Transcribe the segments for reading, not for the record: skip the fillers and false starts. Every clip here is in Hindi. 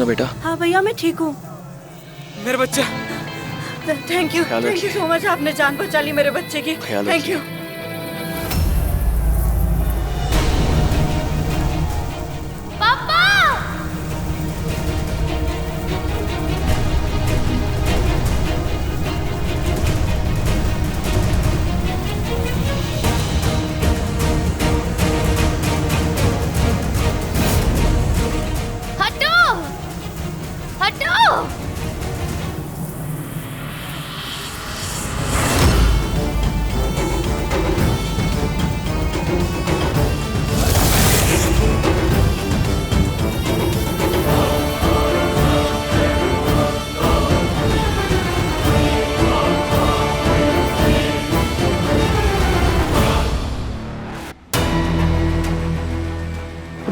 ना बेटा? हाँ भैया मैं ठीक हूँ। मेरे बच्चे। थैंक यू सो मच, आपने जान बचा ली मेरे बच्चे की। Thank you.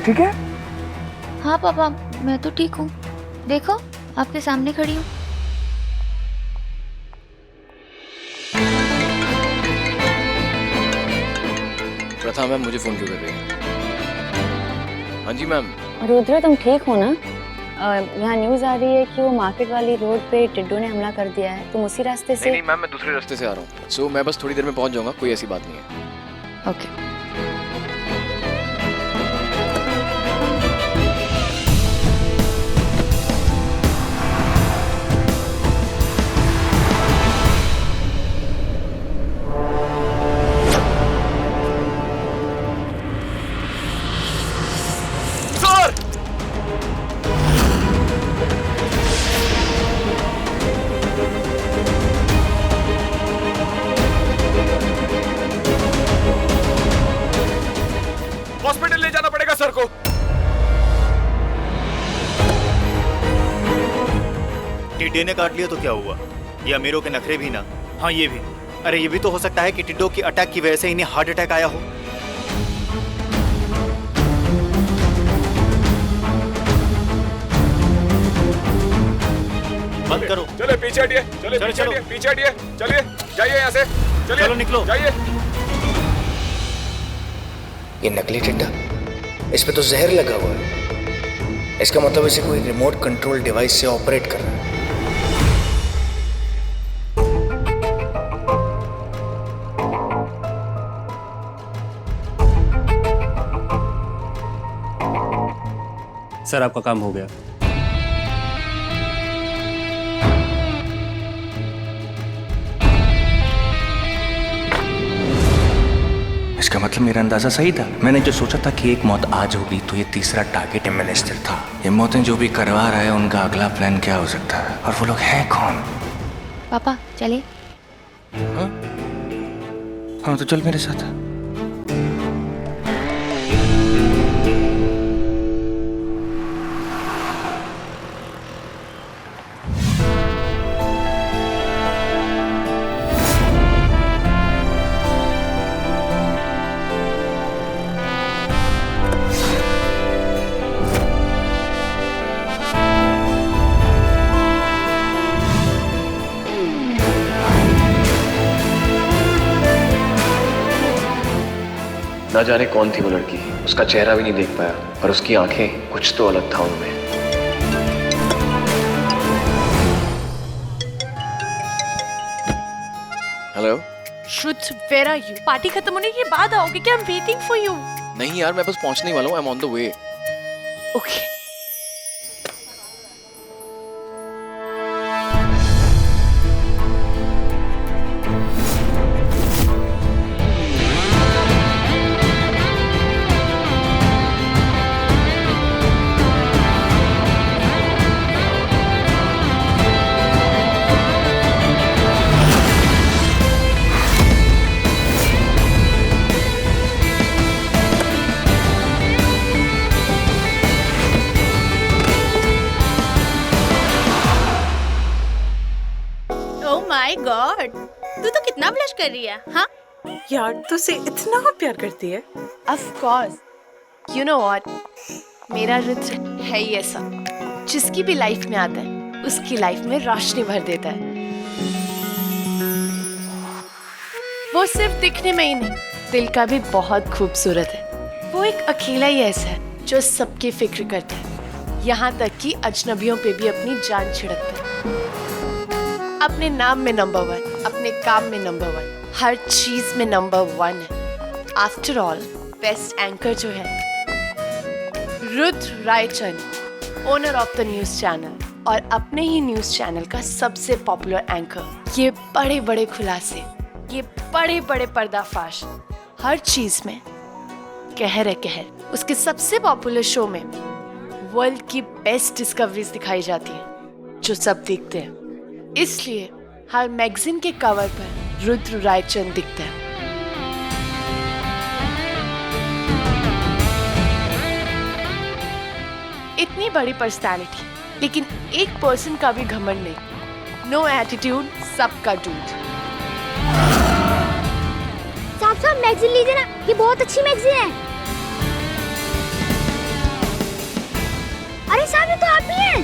ठीक है? हाँ पापा, मैं तो ठीक हूँ। देखो, आपके सामने खड़ी हूँ। प्रथा मैम मुझे फोन क्यों कर रही है? हाँ जी मैम। रुद्र तुम ठीक हो ना? यहाँ न्यूज आ रही है कि वो मार्केट वाली रोड पे टिड्डू ने हमला कर दिया है। तुम उसी रास्ते से? नहीं मैम, मैं दूसरे रास्ते से आ रहा हूँ। सो मैं बस थोड़ी देर में पहुँच जाऊंगा, कोई ऐसी बात नहीं है। ओके। हॉस्पिटल ले जाना पड़ेगा सर को। टिड्डे ने काट लिया तो क्या हुआ? ये अमीरों के नखरे भी ना। हाँ ये भी। अरे ये भी तो हो सकता है कि टिड्डों की अटैक की वजह से इन्हें हार्ट अटैक आया हो। बंद करो। चले पीछे हटिए, चले पीछे हटिए, पीछे हटिए, चलिए जाइए यहाँ से, चलिए चलो निकलो, जाइए। ये नकली टिड्डा, इस पे तो जहर लगा हुआ है। इसका मतलब इसे कोई रिमोट कंट्रोल डिवाइस से ऑपरेट कर रहा है। सर आपका काम हो गया। इसका मतलब मेरा अंदाजा सही था। मैंने जो सोचा था कि एक मौत आज होगी, तो ये तीसरा टारगेट मिनिस्टर था। ये मौतें जो भी करवा रहा है, उनका अगला प्लान क्या हो सकता है? और वो लोग हैं कौन? पापा चले। हाँ तो चल मेरे साथ। ना जाने कौन थी वो लड़की, उसका चेहरा भी नहीं देख पाया, और उसकी आंखें, कुछ तो अलग था उनमें। हेलो श्रुत, वेयर आर यू? पार्टी खत्म होने के बाद आओगे क्या? I am waiting for you. नहीं यार, मैं बस पहुंचने ही वाला हूँ। I am on the way. Okay. My God, तू तो कितना ब्लश कर रही है। हाँ यार तुझसे इतना प्यार करती है। Of course, you know what, मेरा रुद्र है ही ऐसा, जिसकी भी लाइफ में आता है उसकी लाइफ में रोशनी भर देता है। वो सिर्फ दिखने में ही नहीं, दिल का भी बहुत खूबसूरत है। वो एक अकेला ही ऐसा है जो सबकी फिक्र करता है, यहाँ तक कि अजनबियों पे भी अपनी जान छिड़कते हैं। अपने नाम में नंबर 1, अपने काम में नंबर 1, हर चीज में नंबर 1 है। आफ्टर ऑल बेस्ट एंकर जो है Rudra Raichand, owner of the news channel और अपने ही न्यूज चैनल का सबसे पॉपुलर एंकर। ये बड़े बड़े खुलासे, ये बड़े बड़े पर्दाफाश, हर चीज में कहर है कहर। उसके सबसे पॉपुलर शो में वर्ल्ड की बेस्ट डिस्कवरीज दिखाई जाती हैं जो सब देखते हैं। इसलिए हर मैगजीन के कवर पर रुद्र रायचंद दिखता है। इतनी बड़ी पर्सनालिटी, लेकिन एक पर्सन का भी घमंड नहीं। नो एटीट्यूड, सबका डूड। साहब मैगजीन लीजिए ना, ये बहुत अच्छी मैगजीन है। अरे साहब ये तो आप ही हैं।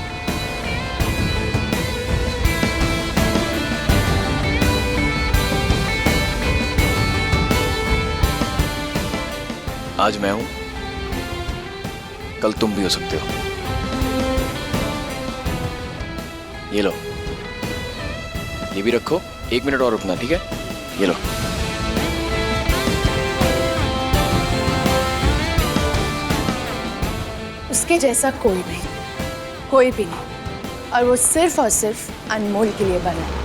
आज मैं हूं, कल तुम भी हो सकते हो। ये लो, ये भी रखो। 1 मिनट और रुकना, ठीक है? ये लो। उसके जैसा कोई नहीं, कोई भी नहीं, और वो सिर्फ और सिर्फ अनमोल के लिए बना है।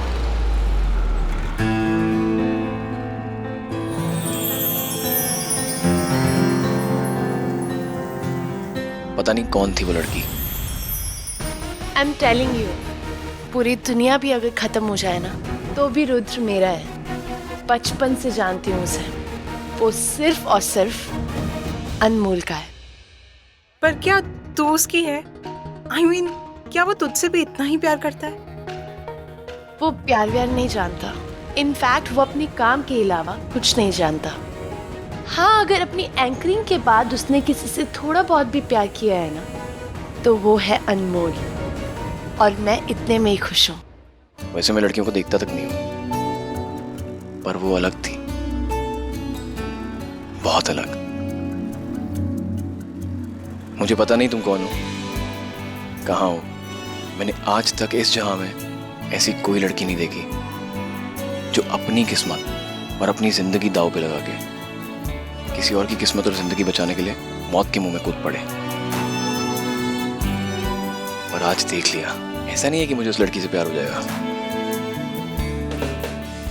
पता नहीं कौन थी वो लड़की। आई एम टेलिंग यू, पूरी दुनिया भी अगर खत्म हो जाए ना तो भी रुद्र मेरा है। बचपन से जानती हूँ उसे, वो सिर्फ और सिर्फ अनमोल का है। पर क्या तू उसकी है? I mean, क्या वो तुझसे भी इतना ही प्यार करता है? वो प्यार व्यार नहीं जानता। इनफैक्ट वो अपने काम के अलावा कुछ नहीं जानता। हाँ, अगर अपनी एंकरिंग के बाद उसने किसी से थोड़ा बहुत भी प्यार किया है ना, तो वो है अनमोल, और मैं इतने में ही खुश हूँ। वैसे मैं लड़कियों को देखता तक नहीं हूं, पर वो अलग थी, बहुत अलग। मुझे पता नहीं तुम कौन हो, कहाँ हो। मैंने आज तक इस जहां में ऐसी कोई लड़की नहीं देखी जो अपनी किस्मत और अपनी जिंदगी दांव पे लगा के किसी और की किस्मत और जिंदगी बचाने के लिए मौत के मुंह में कूद पड़े। और आज देख लिया, ऐसा नहीं है कि मुझे उस लड़की से प्यार हो जाएगा,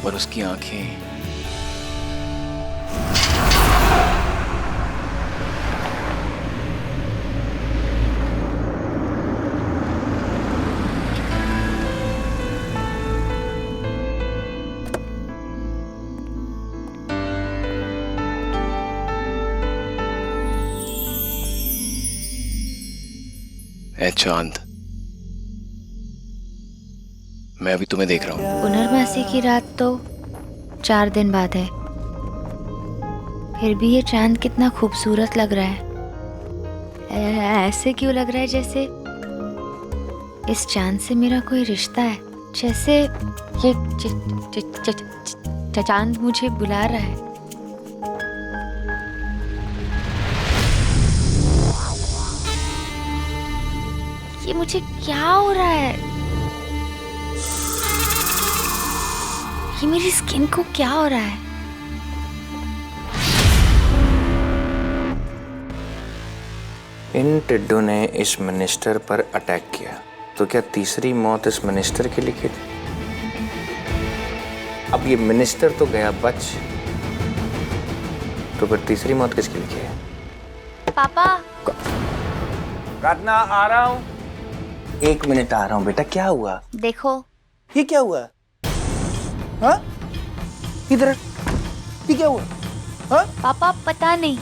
पर उसकी आंखें, ऐ चांद, मैं अभी तुम्हें देख रहा हूँ। पुनर्वासी की रात तो 4 दिन बाद है, फिर भी ये चांद कितना खूबसूरत लग रहा है। ऐसे क्यों लग रहा है जैसे इस चांद से मेरा कोई रिश्ता है, जैसे ये चांद मुझे बुला रहा है। ये मुझे क्या हो रहा है? ये मेरी स्किन को क्या हो रहा है? इन टिड्डों ने इस मिनिस्टर पर अटैक किया, तो क्या तीसरी मौत इस मिनिस्टर के लिखी थी? अब ये मिनिस्टर तो गया बच, तो फिर तीसरी मौत किसकी लिखी है? पापा, रत्ना आ रहा हूँ। 1 मिनट आ रहा हूँ बेटा। क्या हुआ? देखो ये क्या हुआ? हाँ? इधर ये क्या हुआ? हाँ? पापा, पता नहीं,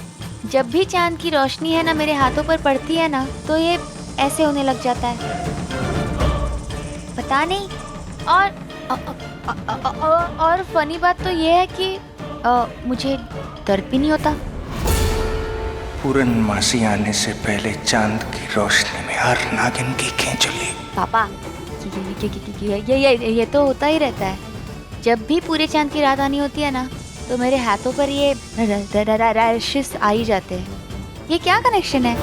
जब भी चांद की रोशनी है ना मेरे हाथों पर पड़ती है ना, तो ये ऐसे होने लग जाता है, पता नहीं। और फनी बात तो ये है कि मुझे दर्द भी नहीं होता। पूर्णमासी आने से पहले चांद की रोशनी में हर नागिन की खींचली। पापा, ये तो होता ही रहता है। जब भी पूरे चांद की रात आनी होती है ना, तो मेरे हाथों पर ये रैशेस आ ही जाते हैं। ये क्या कनेक्शन है?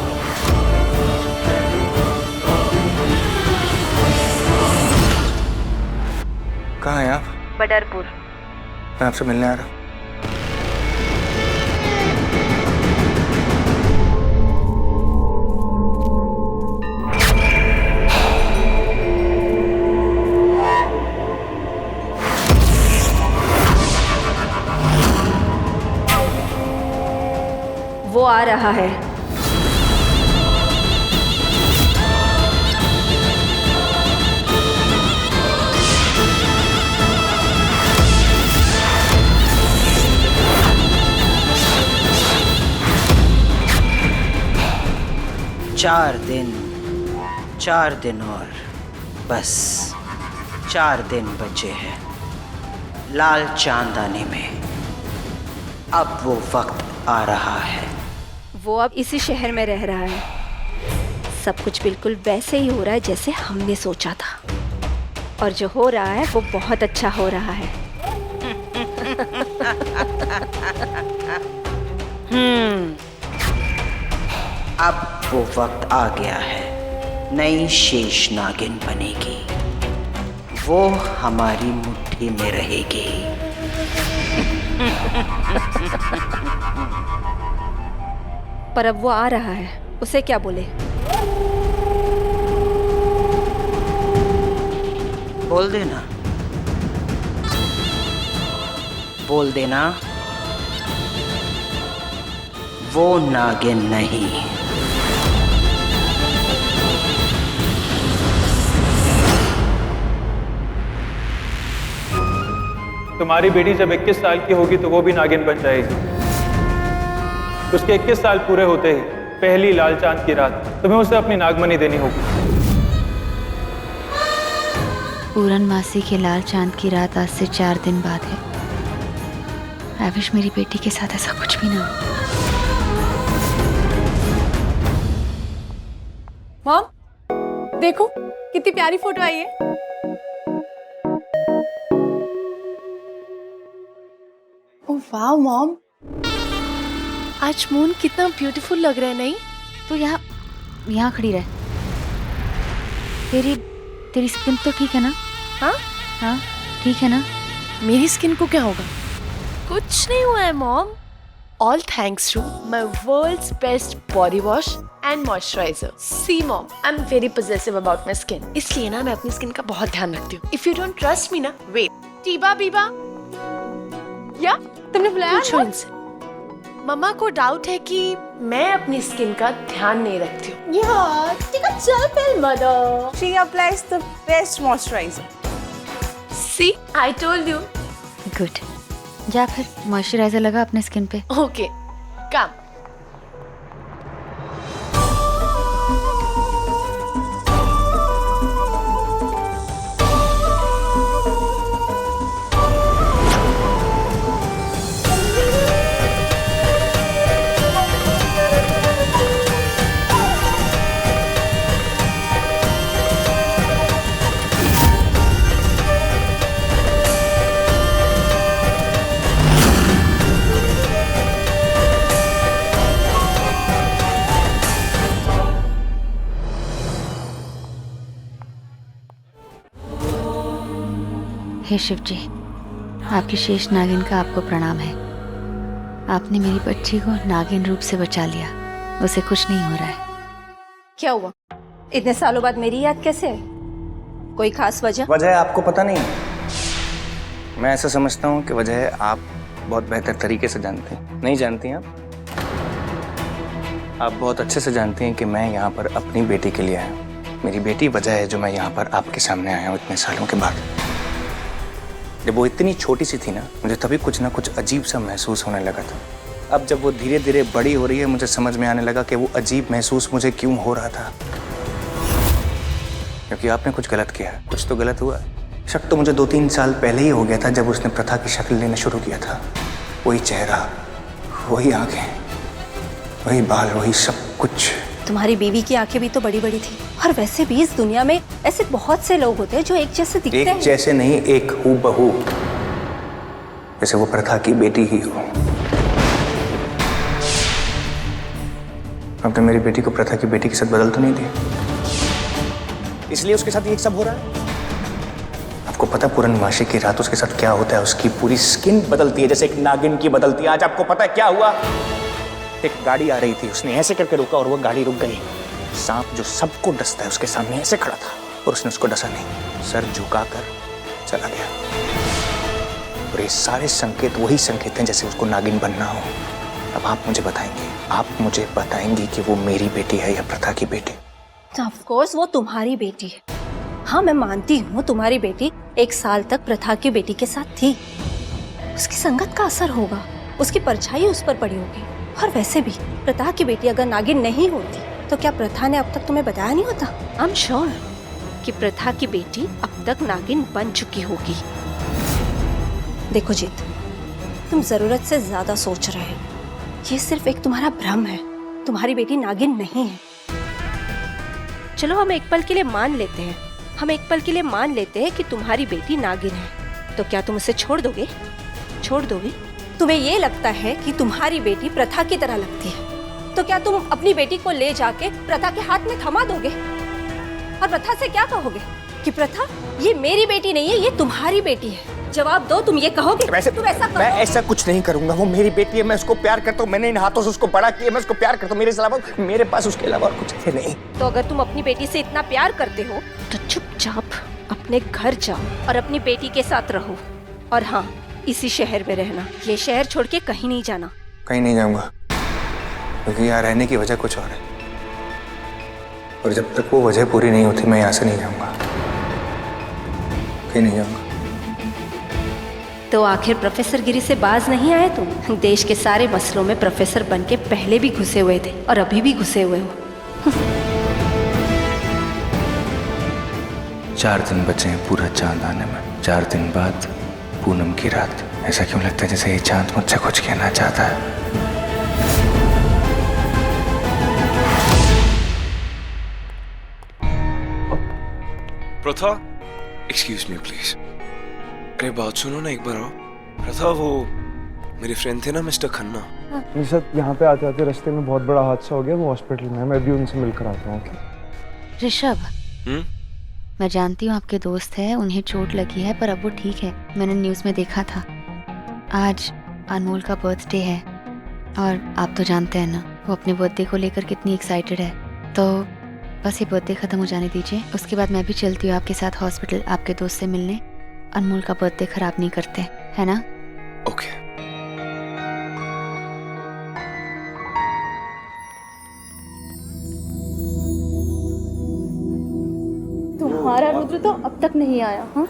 बडरपुर। मैं आपसे मिलने आ रहा हूँ। वो आ रहा है। चार दिन और बस 4 दिन बचे हैं लाल चांद आने में। अब वो वक्त आ रहा है। वो अब इसी शहर में रह रहा है। सब कुछ बिल्कुल वैसे ही हो रहा है जैसे हमने सोचा था, और जो हो रहा है वो बहुत अच्छा हो रहा है। अब वो वक्त आ गया है, नई शेष नागिन बनेगी। वो हमारी मुट्ठी में रहेगी। पर अब वो आ रहा है, उसे क्या बोले? बोल देना, बोल देना, वो नागिन नहीं। तुम्हारी बेटी जब 21 साल की होगी तो वो भी नागिन बन जाएगी। उसके 21 साल पूरे होते ही पहली लाल चांद की रात तुम्हें उसे अपनी नागमणि देनी होगी। पूर्णमासी के लाल चांद की रात आज से 4 दिन बाद है। आई विश मेरी बेटी के साथ ऐसा कुछ भी ना हो। मॉम देखो कितनी प्यारी फोटो आई है। ओह वाह मॉम, आज मून कितना ब्यूटीफुल लग रहा है। नहीं तो यहाँ खड़ी रह। तेरी स्किन तो ठीक है ना? हाँ ठीक है ना? मेरी स्किन को क्या होगा? कुछ नहीं हुआ है mom. All thanks to my world's best body wash and moisturizer. See mom, I am very possessive about my skin, इसलिए ना मैं अपनी स्किन का बहुत ध्यान रखती हूँ। If you don't trust me ना, वेट। टीबा बीबा, या तुमने बुलाया? पूछो इनसे। मम्मा को डाउट है कि मैं अपनी स्किन का ध्यान नहीं रखती हूँ। यार टीका चल फिर mother. She applies the best moisturizer. See I told you. Good, जा फिर मॉइस्चराइजर लगा अपने स्किन पे। ओके कम। हे शिव जी, आपकी शेष नागिन का आपको प्रणाम है। आपने मेरी बच्ची को नागिन रूप से बचा लिया। उसे कुछ नहीं हो रहा है। क्या हुआ? इतने सालों बाद मेरी याद कैसे है? कोई खास वजह? वजह आपको पता नहीं। मैं ऐसा समझता हूँ कि वजह आप बहुत बेहतर तरीके से जानते हैं। नहीं जानती हैं आप बहुत अच्छे से जानती हैं कि मैं यहाँ पर अपनी बेटी के लिए आया हूँ। मेरी बेटी वजह है जो मैं यहाँ पर आपके सामने आया हूँ इतने सालों के बाद। जब वो इतनी छोटी सी थी ना, मुझे तभी कुछ ना कुछ अजीब सा महसूस होने लगा था। अब जब वो धीरे धीरे बड़ी हो रही है, मुझे समझ में आने लगा कि वो अजीब महसूस मुझे क्यों हो रहा था। क्योंकि आपने कुछ गलत किया, कुछ तो गलत हुआ। शक तो मुझे 2-3 साल पहले ही हो गया था जब उसने प्रथा की शक्ल लेना शुरू किया था। वही चेहरा, वही आंखें, वही बाल, वही सब कुछ। तुम्हारी बीवी की आंखें भी तो बड़ी बड़ी थी। और वैसे भी इस दुनिया में ऐसे बहुत से लोग होते हैं जो एक जैसे दिखते हैं। एक जैसे नहीं, एक हूबहू, जैसे वो प्रथा की बेटी ही हो। आपने मेरी बेटी को प्रथा की बेटी के साथ बदल तो नहीं दिया, इसलिए उसके साथ ये सब हो रहा है। आपको पता पूर्णमासी की रात उसके साथ क्या होता है? उसकी पूरी स्किन बदलती है जैसे एक नागिन की बदलती है। आज आपको पता है क्या हुआ? एक गाड़ी आ रही थी, उसने ऐसे करके रुका और वो गाड़ी रुक गई। सांप जो सबको डसता है उसके सामने ऐसे खड़ा था और उसने उसको डसा नहीं, सर झुकाकर चला गया। और ये सारे संकेत वही संकेत हैं जैसे उसको नागिन बनना हो। अब आप मुझे बताएंगी कि वो मेरी बेटी है या प्रथा की बेटी? ऑफ कोर्स वो तुम्हारी बेटी है। हाँ, मैं मानती हूँ तुम्हारी बेटी 1 साल तक प्रथा की बेटी के साथ थी। उसकी संगत का असर होगा, उसकी परछाई उस पर पड़ी होगी। और वैसे भी प्रथा की बेटी अगर नागिन नहीं होती तो क्या प्रथा ने अब तक तुम्हें बताया नहीं होता? आई एम श्योर कि प्रथा की बेटी अब तक नागिन बन चुकी होगी। देखो जीत, तुम जरूरत से ज्यादा सोच रहे हो। ये सिर्फ एक तुम्हारा भ्रम है, तुम्हारी बेटी नागिन नहीं है। चलो हम एक पल के लिए मान लेते हैं कि तुम्हारी बेटी नागिन है। तो क्या तुम उसे छोड़ दोगे? तुम्हें ये लगता है कि तुम्हारी बेटी प्रथा की तरह लगती है, तो क्या तुम अपनी बेटी को ले जाके प्रथा के हाथ में थमा दोगे और प्रथा से क्या कहोगे कि प्रथा ये मेरी बेटी नहीं है, ये तुम्हारी बेटी है? जवाब दो, तुम ये कहोगे? वैसे तुम ऐसा मैं ऐसा कुछ नहीं करूंगा। वो मेरी बेटी है, मैं उसको प्यार करता हूँ। मैंने इन हाथों से उसको बड़ा किया, मैं उसको प्यार करता हूँ। मेरे पास उसके अलावा और कुछ है नहीं। तो अगर तुम अपनी बेटी से इतना प्यार करते हो तो चुपचाप अपने घर जाओ और अपनी बेटी के साथ रहो। और हाँ, इसी शहर में रहना, ये शहर छोड़ के कहीं नहीं जाना। कहीं नहीं जाऊंगा, क्योंकि यहाँ रहने की वजह कुछ और है। और जब तक वो वजह पूरी नहीं होती मैं यहाँ से नहीं जाऊंगा, कहीं नहीं जाऊंगा। तो आखिर प्रोफेसर गिरी से बाज नहीं आए तुम? देश के सारे मसलों में प्रोफेसर बन के पहले भी घुसे हुए थे और अभी भी घुसे हुए हो। 4 दिन बचे हैं पूरा चांद आने में। 4 दिन बाद पूनम की रात। ऐसा क्यों लगता है जैसे ये चांद मुझसे कुछ कहना चाहता है? प्रथा, एक्सक्यूज मी प्लीज। अरे बात सुनो ना, एक बार आओ। प्रथा, वो मेरे फ्रेंड थे ना मिस्टर खन्ना। जी सर, यहाँ पे आते आते रास्ते में बहुत बड़ा हादसा हो गया, वो हॉस्पिटल में है। मैं भी उनसे मिलकर आता हूँ। ऋषभ, मैं जानती हूँ आपके दोस्त है, उन्हें चोट लगी है, पर अब वो ठीक है। मैंने न्यूज़ में देखा था। आज अनमोल का बर्थडे है और आप तो जानते हैं ना वो अपने बर्थडे को लेकर कितनी एक्साइटेड है। तो बस ये बर्थडे ख़त्म हो जाने दीजिए, उसके बाद मैं भी चलती हूँ आपके साथ हॉस्पिटल आपके दोस्त से मिलने। अनमोल का बर्थडे खराब नहीं करते, है ना? ओके। तुम्हारा रुद्र तो अब तक नहीं आया। हाँ,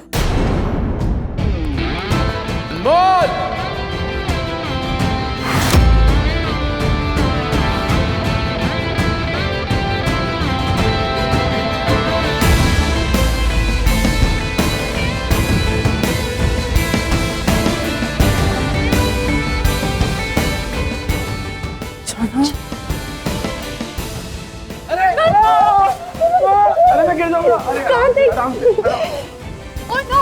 अरे मैं गिर जाऊंगा। Oh no!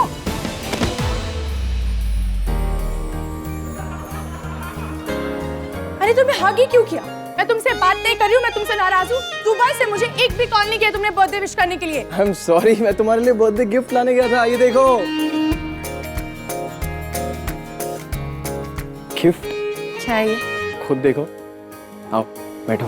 अरे तुमने आगे क्यों किया? मैं तुमसे बात नहीं कर रही हूँ, मैं तुमसे नाराज हूँ। सुबह से मुझे एक भी कॉल नहीं किया तुमने बर्थडे विश करने के लिए। आई एम सॉरी, मैं तुम्हारे लिए बर्थडे गिफ्ट लाने गया था। ये देखो गिफ्ट। क्या है ये? खुद देखो। आओ बैठो।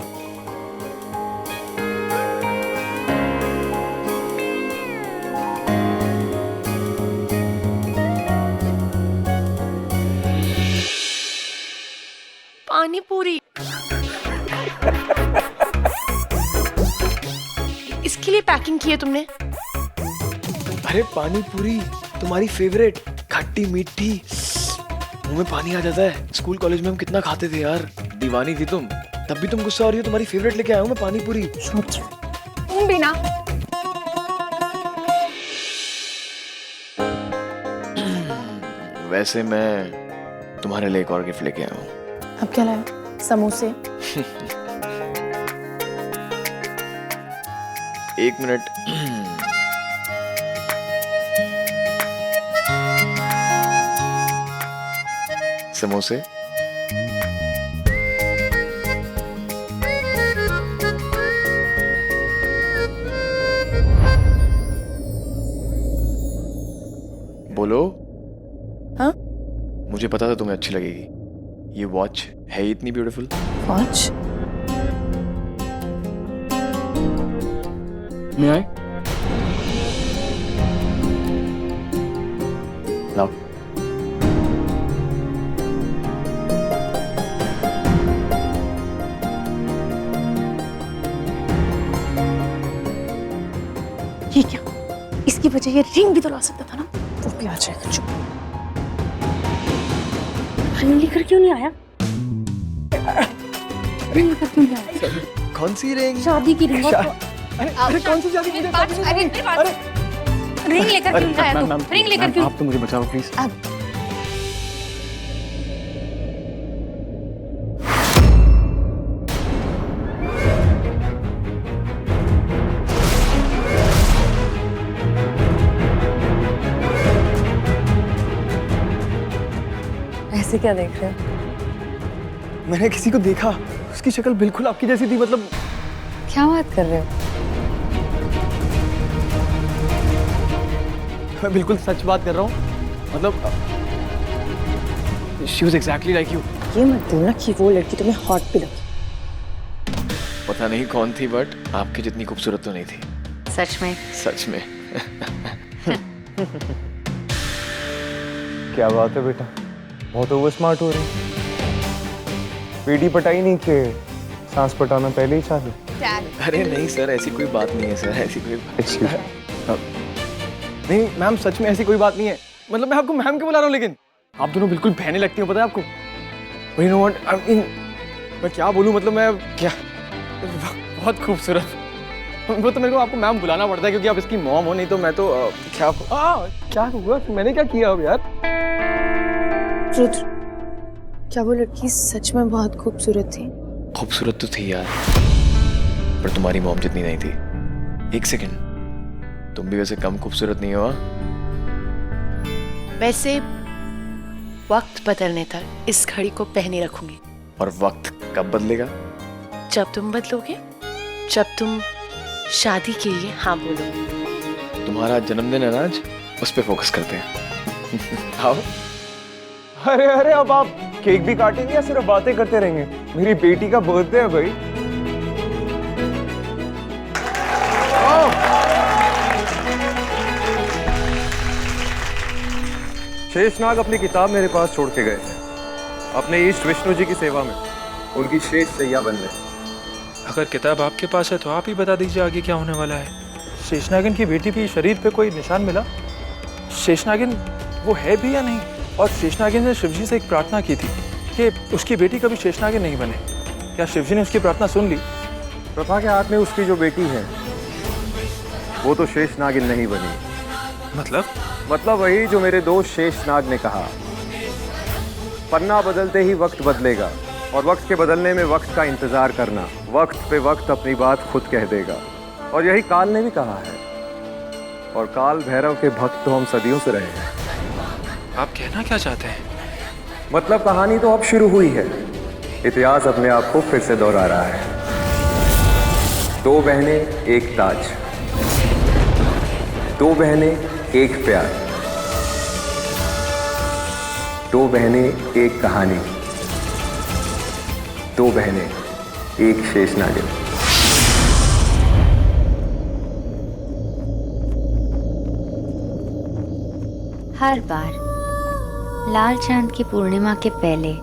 पानी पूरी। इसके लिए पैकिंग की है तुमने? अरे पानी पूरी तुम्हारी फेवरेट, खट्टी मीठी, मुंह में पानी आ जाता है। स्कूल कॉलेज में हम कितना खाते थे यार। दीवानी थी तुम, तब भी तुम गुस्सा हो रही हो। तुम्हारी फेवरेट लेके आया हूँ मैं पानी पूरी। तुम भी ना। वैसे मैं तुम्हारे लिए एक और गिफ्ट लेके आया हूँ। अब क्या लाए? समोसे? एक मिनट। समोसे? बोलो। हाँ? मुझे पता था तुम्हें अच्छी लगेगी। ये वॉच है ही इतनी ब्यूटीफुल। वॉच? मैं आए? लाओ। ये क्या? इसकी वजह ये रिंग भी तो ला सकता था ना। वो भी आ जाएगा। चुप। रिंग लेकर क्यों नहीं आया? रिंग लेकर क्यों नहीं आया? कौन सी रिंग? शादी की रिंग। अरे कौन सी शादी की रिंग? रिंग लेकर क्यों नहीं आया तू? रिंग लेकर क्यों? आप तो मुझे बचाओ प्लीज। ऐसे क्या देख रहे हो? मैंने किसी को देखा, उसकी शक्ल बिल्कुल आपकी जैसी थी। मतलब क्या बात कर रहे हो? मैं बिल्कुल सच बात कर रहा हूँ। मतलब she was exactly like you. ये मत बोलना कि वो लड़की तुम्हें हॉट भी लगी। पता नहीं कौन थी, बट आपकी जितनी खूबसूरत तो नहीं थी। सच में? सच में। क्या बात है बेटा, बहुत ओवर स्मार्ट हो रही। बेटी पटाई नहीं के सांस पटाना पहले ही चाहे। अरे नहीं सर, ऐसी कोई बात नहीं है सर, ऐसी कोई बात नहीं मैम, सच में ऐसी कोई बात नहीं है। मतलब मैं आपको मैम क्यों बुला रहा हूँ, लेकिन आप दोनों बिल्कुल बहनें लगती हो, पता है आपको। You know what? I mean, मैं क्या बोलूँ, मतलब मैं क्या बहुत खूबसूरत। वो तो मेरे को आपको मैम बुलाना पड़ता है क्योंकि आप इसकी मॉम हो, नहीं तो मैं तो क्या क्या हुआ, मैंने क्या किया अब यार। रुद्र, क्या वो लड़की सच में बहुत खूबसूरत थी? खूबसूरत तो थी यार, पर तुम्हारी मॉम जितनी नहीं थी। एक सेकंड, तुम भी वैसे कम खूबसूरत नहीं हो। वैसे वक्त बदलने तक इस घड़ी को पहने रखूंगी। और वक्त कब बदलेगा? जब तुम बदलोगे, जब तुम शादी के लिए हाँ बोलोगे। तुम्हारा जन्मदिन है ना आज, उस पे फोकस करते हैं। आओ। अरे अरे, अब आप केक भी काटेंगे या सिर्फ बातें करते रहेंगे? मेरी बेटी का बर्थडे है भाई। शेषनाग अपनी किताब मेरे पास छोड़ के गए हैं, अपने ईष्ट विष्णु जी की सेवा में, उनकी शेष सैया बनने। अगर किताब आपके पास है तो आप ही बता दीजिए आगे क्या होने वाला है। शेषनागिन की बेटी के शरीर पे कोई निशान मिला? शेषनागिन वो है भी या नहीं? और शेषनागिन ने शिवजी से एक प्रार्थना की थी कि उसकी बेटी कभी शेषनागिन नहीं बने। क्या शिवजी ने उसकी प्रार्थना सुन ली? प्रभा के हाथ में उसकी जो बेटी है वो तो शेषनागिन नहीं बनी। मतलब वही जो मेरे दोस्त शेषनाग ने कहा, पन्ना बदलते ही वक्त बदलेगा, और वक्त के बदलने में वक्त का इंतजार करना, वक्त पे वक्त अपनी बात खुद कह देगा। और यही काल ने भी कहा है, और काल भैरव के भक्त तो हम सदियों से रहे हैं। आप कहना क्या चाहते हैं? मतलब कहानी तो अब शुरू हुई है, इतिहास अपने आप को फिर से दोहरा रहा है। दो बहनें एक ताज, दो बहनें एक प्यार, दो बहनें एक कहानी, दो बहनें एक शेषनागिन। हर बार लाल चांद की पूर्णिमा के पहले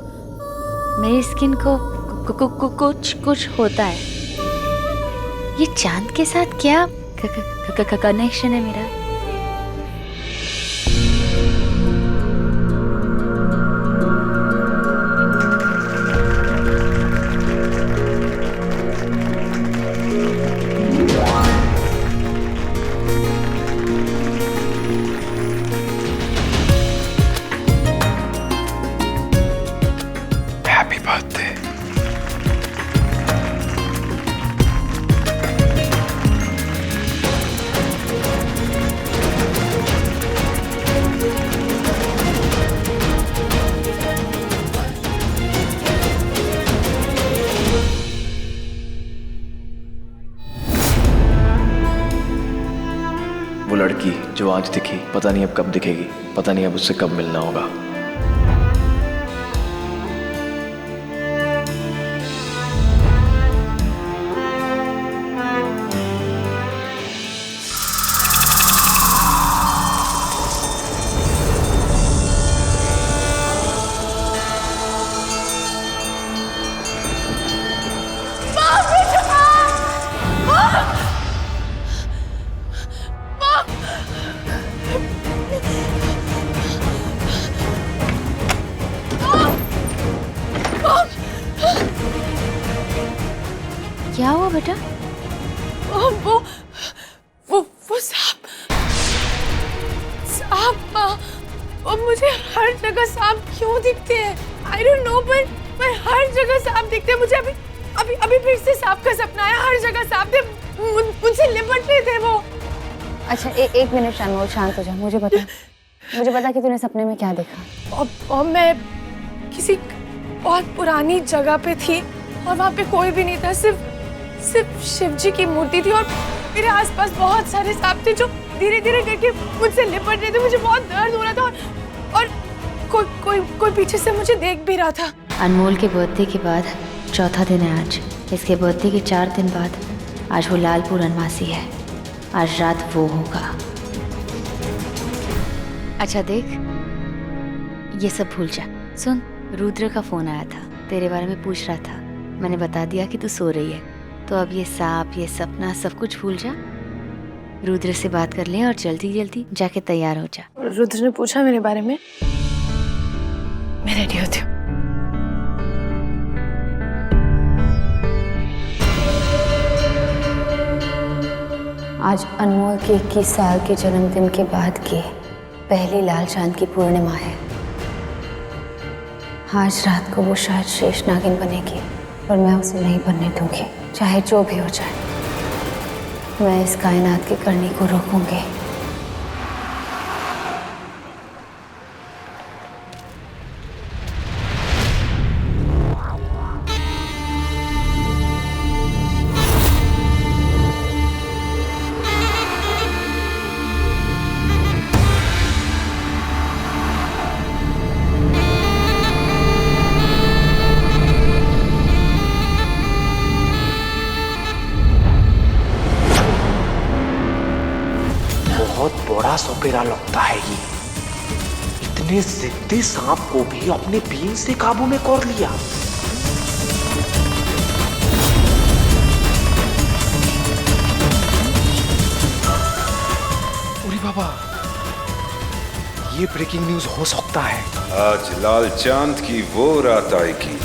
मेरी स्किन को कुछ होता है। ये चांद के साथ क्या कनेक्शन है मेरा? Happy birthday. वो लड़की जो आज दिखी पता नहीं अब कब दिखेगी, पता नहीं अब उससे कब मिलना होगा। क्या हुआ बेटा? वो सांप माँ, और मुझे हर जगह सांप क्यों दिखते हैं? आई डोंट नो, पर हर जगह सांप दिखते हैं मुझे। अभी फिर से सांप का सपना आया। हर जगह सांप थे, मुझसे लिपट रहे थे वो। अच्छा एक मिनट अनमोल, शांत हो जा। मुझे बता कि तूने सपने में क्या देखा। और मैं किसी बहुत पुरानी जगह पे थी और वहाँ पे कोई भी नहीं था, सिर्फ शिव जी की मूर्ति थी और मेरे आसपास बहुत सारे सांप थे जो धीरे धीरे करके मुझसे लिपट रहे थे। मुझे बहुत दर्द हो रहा था और कोई पीछे से मुझे देख भी रहा था। अनमोल के बर्थडे के बाद चौथा दिन है आज। इसके बर्थडे के 4 दिन बाद आज वो लाल पूर्णमासी है। आज रात वो होगा। अच्छा देख, ये सब भूल जा। सुन, रुद्र का फोन आया था, तेरे बारे में पूछ रहा था। मैंने बता दिया कि तू सो रही है, तो अब ये सांप, ये सपना सब कुछ भूल जा। रुद्र से बात कर ले और जल्दी जल्दी जाके तैयार हो जा। रुद्र ने पूछा मेरे बारे में, मैं रेडी होती हूँ। आज अनमोल के 21 साल के जन्मदिन के बाद की पहली लाल चांद की पूर्णिमा है। आज रात को वो शायद शेष नागिन बनेगी, पर मैं उसे नहीं बनने दूंगी, चाहे जो भी हो जाए। मैं इस कायनात की करनी को रोकूंगी। बहुत बड़ा सपेरा लगता है ये। इतने जिद्दी सांप को भी अपने बीन से काबू में कर लिया। अरे बाबा, ये ब्रेकिंग न्यूज हो सकता है। आज लाल चांद की वो रात आएगी,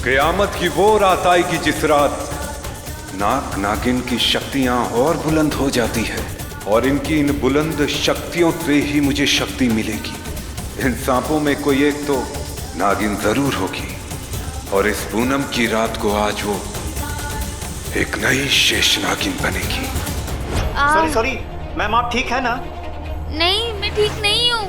क़यामत की वो रात आएगी जिस रात नाग नागिन की शक्तियां और बुलंद हो जाती है, और इनकी इन बुलंद शक्तियों से ही मुझे शक्ति मिलेगी। इन सांपों में कोई एक तो नागिन जरूर होगी, और इस पूनम की रात को आज वो एक नई शेष नागिन बनेगी। सॉरी मैम, आप ठीक है ना? नहीं, मैं ठीक नहीं हूँ।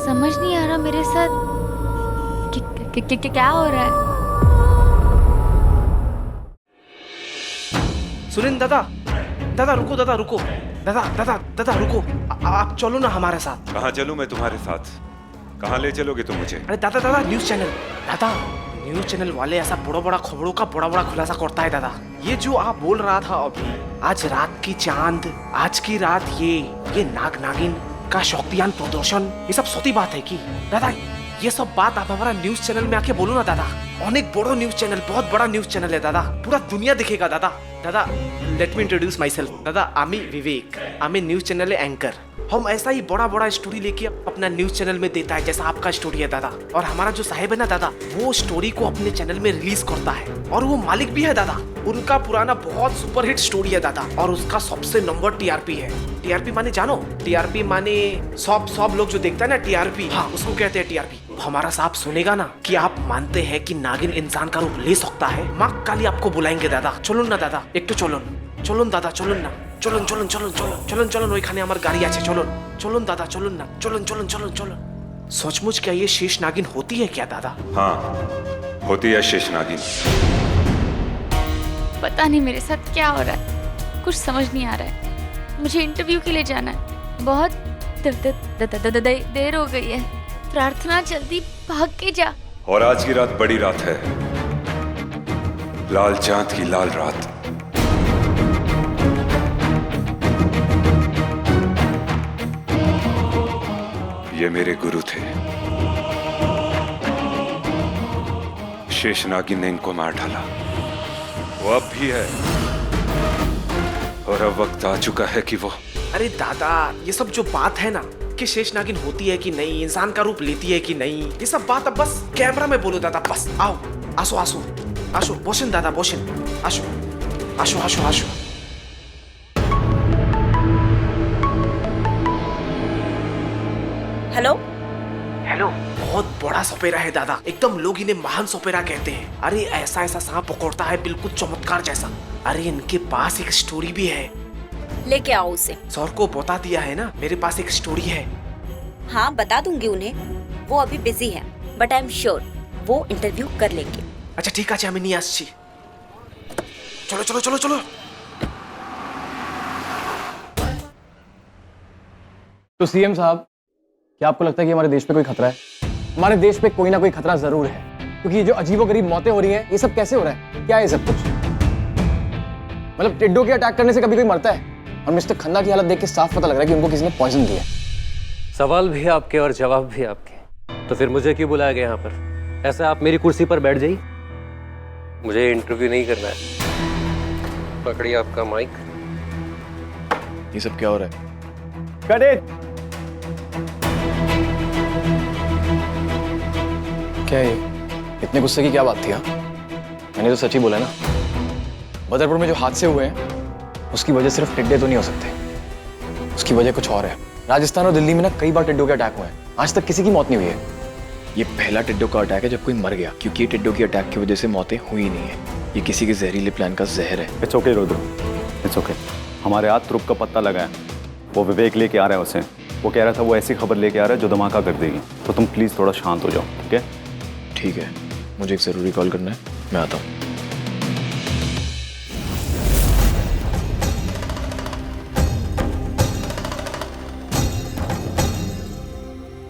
समझ नहीं आ रहा मेरे साथ क्या हो रहा है। सुरेंद्र दादा रुको, दादा रुको, दादा रुको। आप चलो ना हमारे साथ। कहाँ चलूं मैं तुम्हारे साथ? कहाँ ले चलोगे तुम मुझे? अरे दादा न्यूज चैनल वाले ऐसा बड़ा खबरों का बड़ा खुलासा करता है दादा। ये जो आप बोल रहा था अभी, आज रात की चांद, आज की रात ये नाग नागिन का शक्तियान प्रदर्शन, ये सब सती बात है कि दादा? ये सब बात आप हमारा न्यूज चैनल में आके बोलो ना दादा। अनेक बड़ा न्यूज चैनल, बहुत बड़ा न्यूज चैनल है दादा, पूरा दुनिया दिखेगा दादा। Let me introduce my self दादा। आमी विवेक, आमी न्यूज चैनल एंकर। हम ऐसा ही बड़ा स्टोरी लेके अपना न्यूज चैनल में देता है, जैसा आपका स्टोरी है दादा। और हमारा जो साहेब है ना दादा, वो स्टोरी को अपने चैनल में रिलीज करता है, और वो मालिक भी है दादा। उनका पुराना बहुत सुपरहिट स्टोरी है दादा, और उसका सबसे नंबर टीआरपी है। टीआरपी माने जानो? टीआरपी माने सब लोग जो देखता है ना टीआरपी, हाँ उसको कहते हैं टीआरपी। हमारा साहब सुनेगा ना कि आप मानते हैं कि नागिन इंसान का रूप ले सकता है, माँ काली आपको बुलाएंगे दादा। चलो ना दादा, एक तो चलो दादा, चलो ना। চলুন চলুন চলুন চলুন চলুন চলুন ওইখানে আমার গাড়ি আছে চলুন চলুন দাদা চলুন না চলুন চলুন চলুন চলুন सचमुच क्या ये शेष नागिन होती है क्या दादा? हाँ होती है शेष नागिन। पता नहीं मेरे साथ क्या हो रहा है, कुछ समझ नहीं आ रहा है। मुझे इंटरव्यू के लिए जाना है, बहुत देर हो गई है। प्रार्थना जल्दी भाग के जा। और आज की रात बड़ी रात है, लाल चांद की लाल रात। ये मेरे गुरु थे, शेष नागिन ने इनको मार डाला। वो अब भी है और अब वक्त आ चुका है कि वो। अरे दादा ये सब जो बात है ना कि शेष नागिन होती है कि नहीं, इंसान का रूप लेती है कि नहीं, ये सब बात अब बस कैमरा में बोलो दादा। बस आओ आसो आसो आसो बोशन दादा बोशन आसो आसो आसो आसो। हेलो हेलो बहुत बड़ा सपेरा है दादा, एकदम लोग इन्हें महान सपेरा कहते हैं। अरे ऐसा ऐसा सांप पकड़ता है बिल्कुल चमत्कार जैसा। अरे इनके पास एक स्टोरी भी है, लेके आओ उसे। सर को बता दिया है ना मेरे पास एक स्टोरी है। हाँ बता दूंगी उन्हें, वो अभी बिजी है बट आई एम श्योर वो इंटरव्यू कर लेंगे। अच्छा ठीक है আমি নিয়ে আসছি। चलो चलो चलो चलो। तो सीएम साहब, क्या आपको लगता है कि हमारे देश पे कोई खतरा है? हमारे देश पे कोई ना कोई खतरा जरूर है, क्योंकि ये जो अजीबोगरीब मौतें हो रही हैं, ये सब कैसे हो रहा है? क्या है ये सब कुछ? मतलब टिड्डों के अटैक करने से कभी कोई मरता है? और मिस्टर खन्ना की हालत देख के साफ पता लग रहा है कि उनको किसी ने पॉइजन दिया है। सवाल भी आपके और जवाब भी आपके, तो फिर मुझे क्यों बुलाया गया यहाँ पर? ऐसा आप मेरी कुर्सी पर बैठ जाइए, मुझे इंटरव्यू नहीं करना है। पकड़िए आपका माइक। ये सब क्या हो रहा है? Cut it! क्या है? इतने गुस्से की क्या बात थी? हाँ, मैंने तो सच ही बोला ना। बदरपुर में जो हादसे हुए हैं उसकी वजह सिर्फ टिड्डे तो नहीं हो सकते, उसकी वजह कुछ और है। राजस्थान और दिल्ली में ना कई बार टिड्डों के अटैक हुए हैं, आज तक किसी की मौत नहीं हुई है। ये पहला टिड्डों का अटैक है जब कोई मर गया, क्योंकि ये टिड्डों की अटैक की वजह से मौतें हुई नहीं है। ये किसी के जहरीले प्लान का जहर है। It's okay Rudra, it's okay. हमारे हाथ ट्रुप का पत्ता लगा है, वो विवेक लेके आ रहा है उसे। वो कह रहा था वो ऐसी खबर लेके आ रहा है जो धमाका कर देगी, तो तुम प्लीज थोड़ा शांत हो जाओ, ठीक है? ठीक है, मुझे एक जरूरी कॉल करना है, मैं आता हूँ।